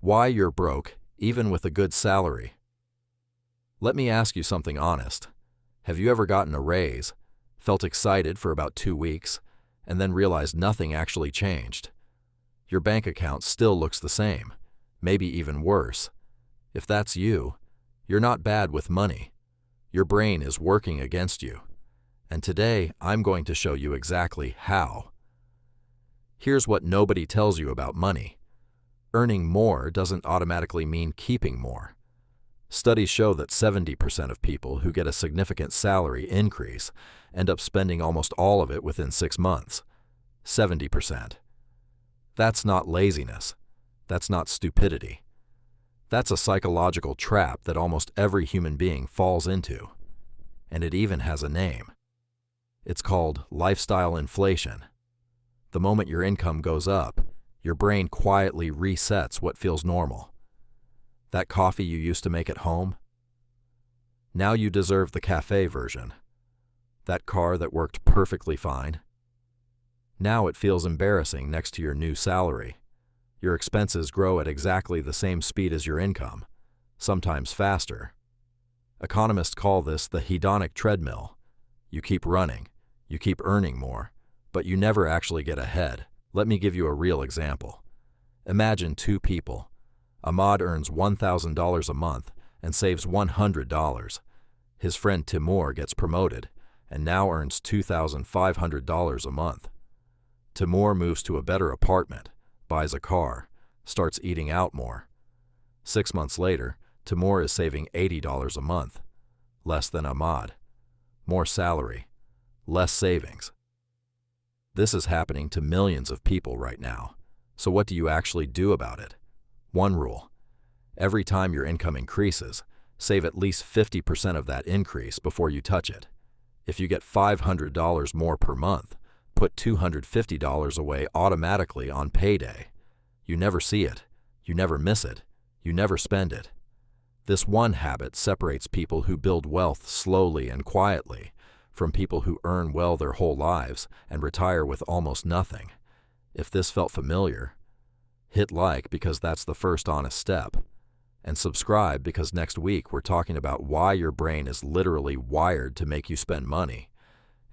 Why you're broke, even with a good salary. Let me ask you something honest. Have you ever gotten a raise, felt excited for about 2 weeks, and then realized nothing actually changed? Your bank account still looks the same, maybe even worse. If that's you, you're not bad with money. Your brain is working against you. And today, I'm going to show you exactly how. Here's what nobody tells you about money. Earning more doesn't automatically mean keeping more. Studies show that 70% of people who get a significant salary increase end up spending almost all of it within 6 months. 70%. That's not laziness. That's not stupidity. That's a psychological trap that almost every human being falls into. And it even has a name. It's called lifestyle inflation. The moment your income goes up, your brain quietly resets what feels normal. That coffee you used to make at home? Now you deserve the cafe version. That car that worked perfectly fine? Now it feels embarrassing next to your new salary. Your expenses grow at exactly the same speed as your income, sometimes faster. Economists call this the hedonic treadmill. You keep running, you keep earning more, but you never actually get ahead. Let me give you a real example. Imagine 2 people. Ahmad earns $1,000 a month and saves $100. His friend Timur gets promoted and now earns $2,500 a month. Timur moves to a better apartment, buys a car, starts eating out more. 6 months later, Timur is saving $80 a month, less than Ahmad. More salary, less savings. This is happening to millions of people right now. So what do you actually do about it? One rule: every time your income increases, save at least 50% of that increase before you touch it. If you get $500 more per month, put $250 away automatically on payday. You never see it, you never miss it, you never spend it. This one habit separates people who build wealth slowly and quietly from people who earn well their whole lives and retire with almost nothing. If this felt familiar, hit like because that's the first honest step. And subscribe because next week we're talking about why your brain is literally wired to make you spend money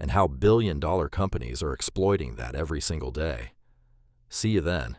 and how billion-dollar companies are exploiting that every single day. See you then.